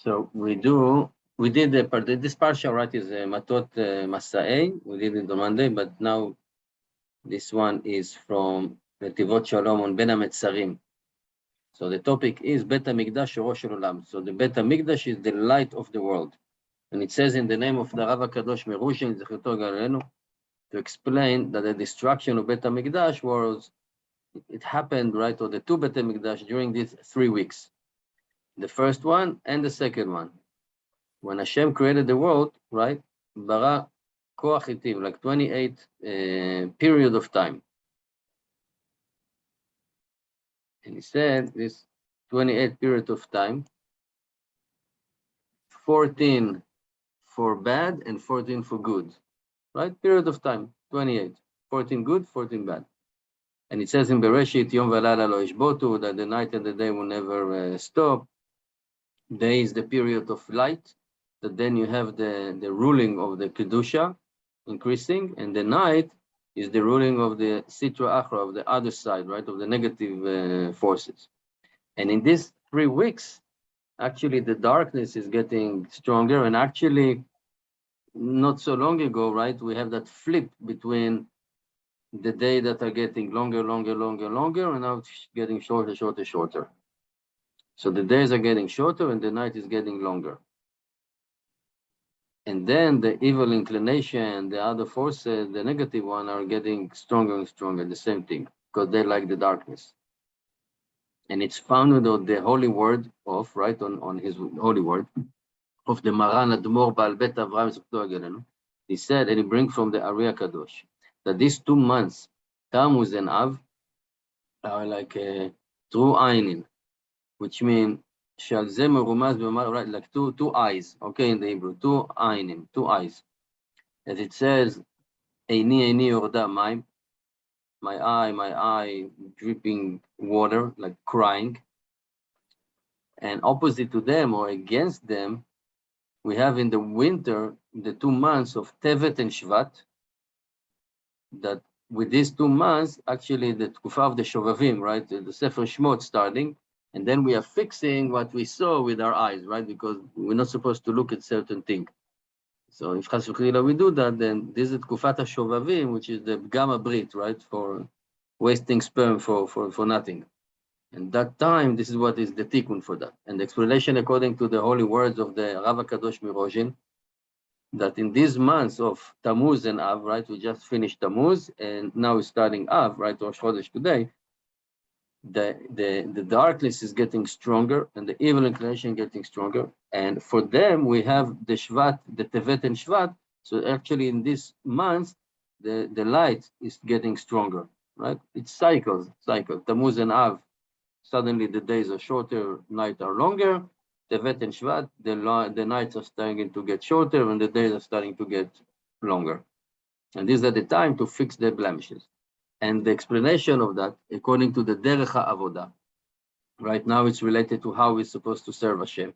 So we did this partial, right, is Matot Masa'ei. We did it on Monday, but now this one is from Netivot Shalom Bain Hametzarim. So the topic is Bet HaMikdash Rosh Olam. So the Bet HaMikdash is the light of the world. And it says in the name of the Rav HaKadosh Merushin, Zechirto Galenu, to explain that the destruction of Bet HaMikdash was, it happened, right, or the two Bet HaMikdash during these 3 weeks. The first one and the second one. When Hashem created the world, right, bara koach itiv, like 28 period of time. And he said this 28 period of time, 14 for bad and 14 for good, right? Period of time, 28, 14 good, 14 bad. And it says in Bereshit, Yom v'Layla lo yishbotu, that the night and the day will never stop. Day is the period of light, that then you have the ruling of the Kedusha increasing, and the night is the ruling of the Sitra Achra, of the other side, right, of the negative forces. And in these 3 weeks, actually the darkness is getting stronger, and actually not so long ago, right, we have that flip between the day that are getting longer, and now it's getting shorter. So the days are getting shorter and the night is getting longer. And then the evil inclination, the other forces, the negative one, are getting stronger and stronger, the same thing, because they like the darkness. And it's founded on the holy word of, right, on his holy word, of the Maran Admor Baal Bet Avraham. He said, and he brings from the Ari Kadosh, that these 2 months, Tammuz and Av, are like a true einin, which means right, like two eyes, okay, in the Hebrew, 2 einim, 2 eyes. As it says, Eini yorda mayim, my eye, dripping water, like crying. And opposite to them or against them, we have in the winter, the 2 months of Tevet and Shvat, that with these 2 months, actually the Tkufa of the Shovavim, right, the Sefer Shmot starting, and then we are fixing what we saw with our eyes, right, because we're not supposed to look at certain things. So if Chas v'Chalila we do that, then this is Tkufat HaShovavim, which is the Gamma Brit, right, for wasting sperm for nothing. And that time, this is what is the tikkun for that. And the explanation according to the holy words of the Rav HaKadosh Mirozhin, that in these months of Tammuz and Av, right, we just finished Tammuz, and now we're starting Av, right, Rosh Chodesh today, the darkness is getting stronger, and the evil inclination getting stronger. And for them, we have the Shvat, the Tevet and Shvat, so actually in these months, the light is getting stronger, right? It's cycle. Tammuz and Av, suddenly the days are shorter, nights are longer. Tevet and Shvat, the nights are starting to get shorter and the days are starting to get longer. And these are the time to fix the blemishes. And the explanation of that, according to the Derech HaAvodah, right now it's related to how we're supposed to serve Hashem.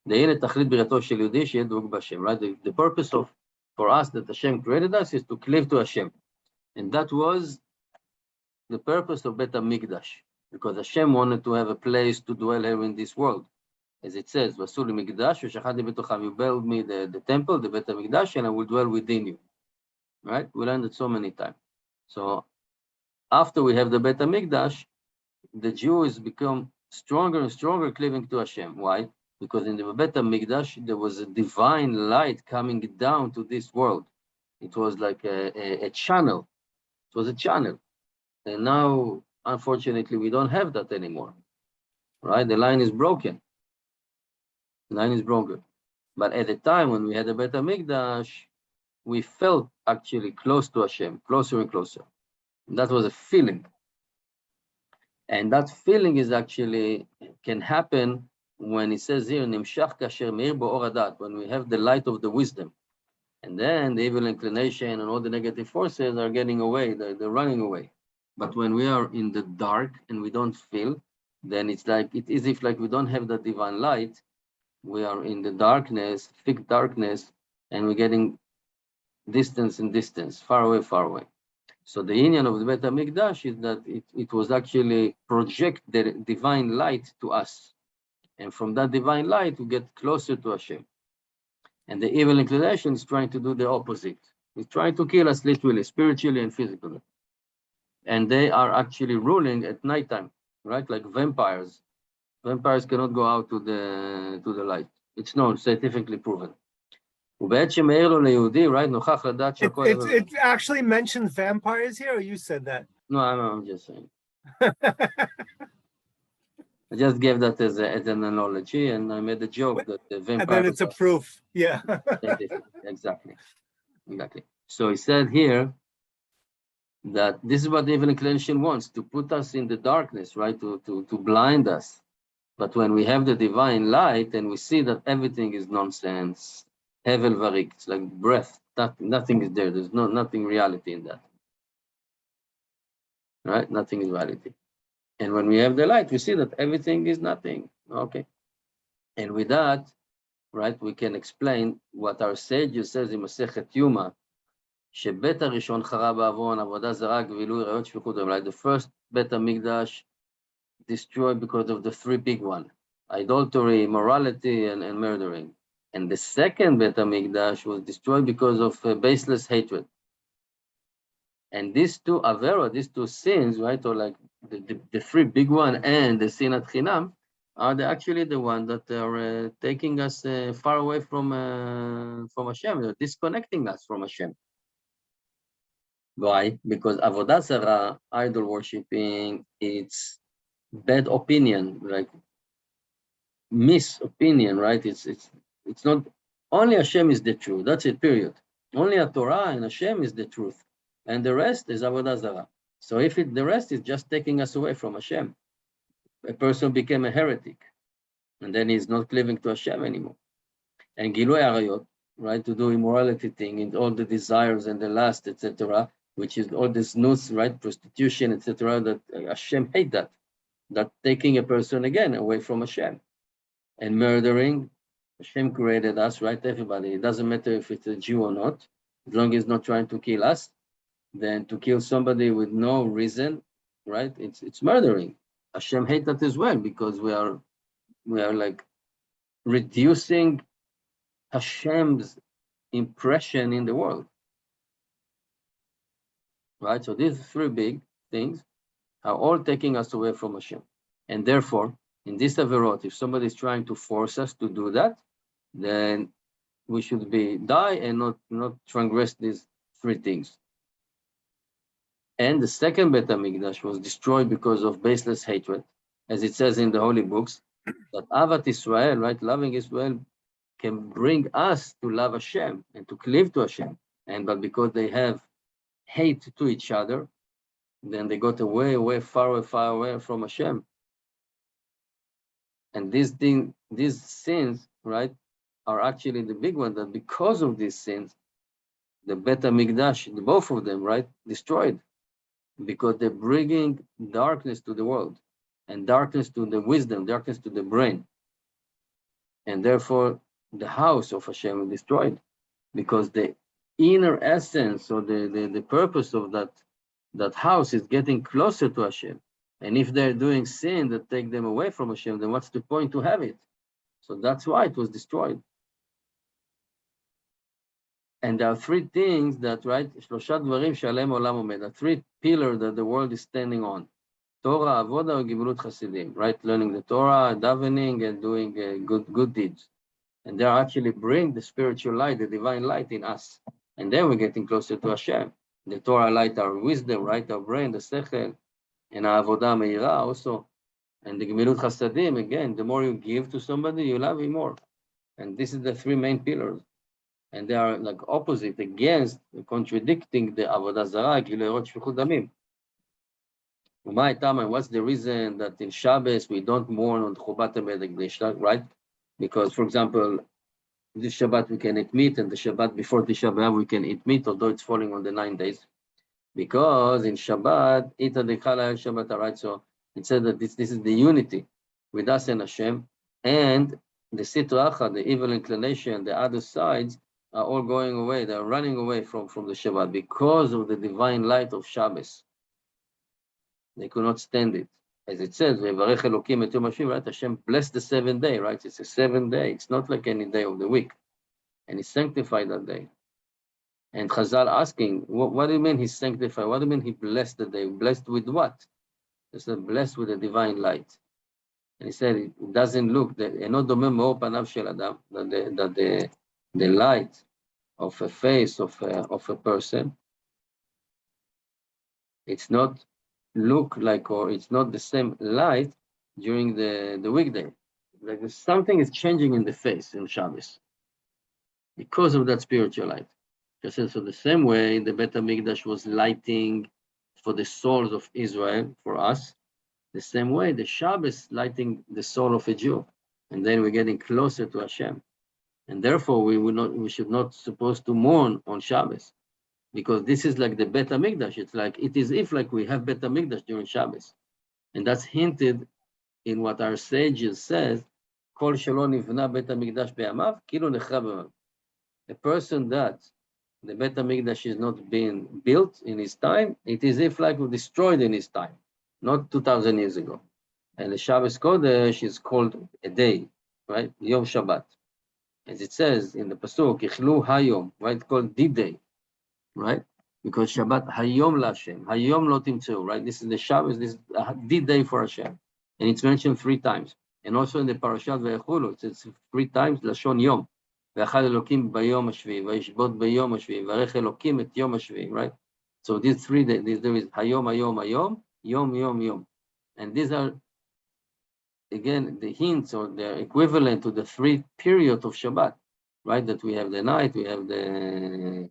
Right? The purpose for us that Hashem created us is to cleave to Hashem. And that was the purpose of Bet HaMikdash, because Hashem wanted to have a place to dwell here in this world. As it says, you build me the temple, the Bet HaMikdash, and I will dwell within you. Right? We learned it so many times. So after we have the Bet HaMikdash, the Jews become stronger and stronger cleaving to Hashem. Why? Because in the Bet HaMikdash, there was a divine light coming down to this world. It was like a channel. It was a channel. And now, unfortunately, we don't have that anymore. Right? The line is broken. The line is broken. But at the time when we had the Bet HaMikdash, we felt actually close to Hashem, closer and closer. And that was a feeling. And that feeling is actually, can happen when it says here, Nimshach kasher meir bo'or hadat, when we have the light of the wisdom. And then the evil inclination and all the negative forces are getting away, they're running away. But when we are in the dark and we don't feel, then it's like, it is if like we don't have the divine light, we are in the darkness, thick darkness, and we're getting distance and distance, far away. So the union of the Bet HaMikdash is that it was actually project the divine light to us. And from that divine light, we get closer to Hashem. And the evil inclination is trying to do the opposite. It's trying to kill us literally, spiritually and physically. And they are actually ruling at nighttime, right? Like vampires. Vampires cannot go out to the light. It's known, scientifically proven. Right? It actually mentions vampires here, or you said that? No, I'm just saying. I just gave that as an analogy, and I made a joke that the vampire. And then it's a proof, yeah. Exactly. So he said here that this is what the evil inclination wants, to put us in the darkness, right? To blind us. But when we have the divine light and we see that everything is nonsense, hevel varik, it's like breath, nothing is there. There's nothing reality in that. Right? Nothing is reality. And when we have the light, we see that everything is nothing. Okay. And with that, right, we can explain what our sage says in Masechet Yuma, שבית הראשון חרב בעוון, עבודה זרה, גילוי עריות, שפיכות דם. Like the first Bet HaMikdash destroyed because of the three big one, idolatry, immorality, and murdering. And the second Bet HaMikdash was destroyed because of baseless hatred. And these two avera, these two sins, right, or like the three big one and the sinat chinam, are actually the ones that are taking us far away from Hashem. They're disconnecting us from Hashem. Why? Because avodah zarah, idol worshipping, it's bad opinion, like misopinion, right? It's not only Hashem is the truth. That's it. Period. Only a Torah and Hashem is the truth, and the rest is avodah zarah. So if the rest is just taking us away from Hashem, a person became a heretic, and then he's not cleaving to Hashem anymore. And gilui arayot, right, to do immorality thing and all the desires and the lust, etc., which is all this nus, right, prostitution, etc., that Hashem hate that taking a person again away from Hashem. And murdering, Hashem created us, right, everybody. It doesn't matter if it's a Jew or not, as long as it's not trying to kill us. Then to kill somebody with no reason, right, it's murdering. Hashem hate that as well, because we are like reducing Hashem's impression in the world. Right, so these three big things are all taking us away from Hashem. And therefore, in this averot, if somebody is trying to force us to do that, then we should die and not transgress these three things. And the second Bet HaMikdash was destroyed because of baseless hatred, as it says in the holy books, that Avat Israel, right, loving Israel, can bring us to love Hashem and to cleave to Hashem. But because they have hate to each other, then they got far away from Hashem. And these sins, right, are actually the big one, that because of these sins, the Bet HaMikdash, both of them, right, destroyed, because they're bringing darkness to the world, and darkness to the wisdom, darkness to the brain. And therefore, the house of Hashem is destroyed, because the inner essence or the purpose of that house is getting closer to Hashem. And if they're doing sin that take them away from Hashem, then what's the point to have it? So that's why it was destroyed. And there are three things that, right, Shlosha Dvarim Shalem Olam Omed, the three pillars that the world is standing on. Torah, Avodah, or Gemilut Chasidim, right? Learning the Torah, davening, and doing good deeds. And they actually bring the spiritual light, the divine light in us. And then we're getting closer to Hashem. The Torah light our wisdom, right? Our brain, the sechel, and our avodah meira also. And the gemilut chasadim, again, the more you give to somebody, you love him more. And this is the three main pillars. And they are like opposite, against, contradicting the avodah zarah, gilui arayot, shfichut damim. What's the reason that in Shabbos we don't mourn on Chubat HaBeit, right? Because, for example, this Shabbat we can eat meat, and the Shabbat before Tisha B'Av we can eat meat, although it's falling on the 9 days. Because in Shabbat, Ita Dekhala Shabbat, right? So it said that this is the unity with us and Hashem, and the Sitra Achad, the evil inclination, the other sides are all going away. They're running away from the Shabbat because of the divine light of Shabbos. They could not stand it. as it says, ויברך אלוקים את יום השביעי, right? Hashem blessed the 7th day, right? It's a 7th day. It's not like any day of the week. And he sanctified that day. And Chazal asking, what do you mean he sanctified? What do you mean he blessed the day? Blessed with what? He said, blessed with the divine light. And he said, it doesn't look, אינו דומה מאור פניו של אדם, that the light of a face of a person, it's not look like, or it's not the same light during the weekday. Like something is changing in the face in Shabbos because of that spiritual light. Just so the same way the Bet HaMikdash was lighting for the souls of Israel, for us, the same way the Shabbos lighting the soul of a Jew, and then we're getting closer to Hashem. And therefore we should not supposed to mourn on Shabbos, because this is like the Bet HaMikdash. It's like, it is if like we have Bet HaMikdash during Shabbos. And that's hinted in what our sages says, Kol shelo nivna Bet HaMikdash be'amav, kilo nechra b'amav. A person that the Bet HaMikdash is not being built in his time, it is if like destroyed in his time, not 2,000 years ago. And the Shabbos Kodesh is called a day, right? Yom Shabbat. As it says in the Pasuk, Ichlu Hayom, right? Called the day, right? Because Shabbat Hayom LaHashem, Hayom Lo Timtzeu, right? This is the Shabbos, this is the day for Hashem. And it's mentioned 3 times. And also in the Parashat Vayechulu, it says 3 times, Lashon Yom. ואכל אלוקים ביום השביעי, וישבות ביום השביעי, ויברך אלוקים את יום השביעי, right? So these 3 days, there is hayom, hayom, hayom, yom, yom, yom. And these are, again, the hints or the equivalent to the 3 periods of Shabbat, right? That we have the night, we have the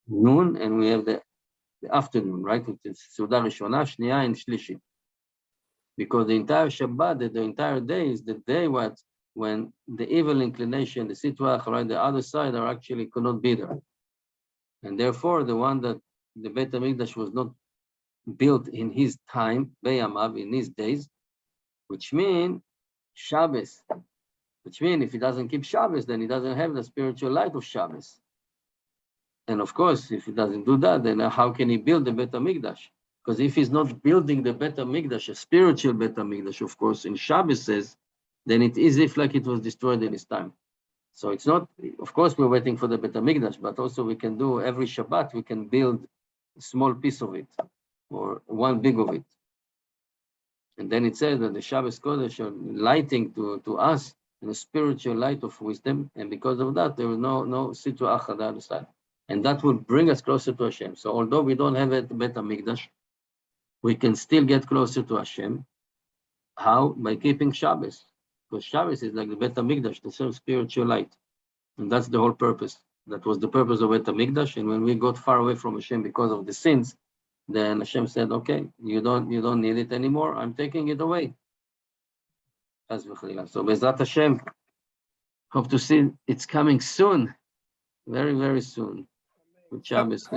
noon, and we have the afternoon, right? It's Suda Rishona, Shniya, and Shlishi. Because the entire Shabbat, the entire day is the day when the evil inclination, the sitwach, right, the other side are actually could not be there. And therefore, the one that the Bet HaMikdash was not built in his time, Beyamav, in his days, which means Shabbos, which means if he doesn't keep Shabbos, then he doesn't have the spiritual light of Shabbos. And of course, if he doesn't do that, then how can he build the Bet HaMikdash? Because if he's not building the Bet HaMikdash, a spiritual Bet HaMikdash, of course, in Shabbos says, then it is if like it was destroyed in his time. So it's not, of course, we're waiting for the Bet HaMikdash, but also we can do every Shabbat, we can build a small piece of it, or one big of it. And then it says that the Shabbos Kodesh are lighting to us in a spiritual light of wisdom, and because of that, there is no Sitra Ach on the other side. And that will bring us closer to Hashem. So although we don't have a Bet HaMikdash, we can still get closer to Hashem. How? By keeping Shabbos. Because Shabbos is like the Bet HaMikdash, the same spiritual light. And that's the whole purpose. That was the purpose of Bet HaMikdash. And when we got far away from Hashem because of the sins, then Hashem said, okay, you don't need it anymore. I'm taking it away. So Bezrat Hashem, hope to see it's coming soon. Very, very soon. Good Shabbos.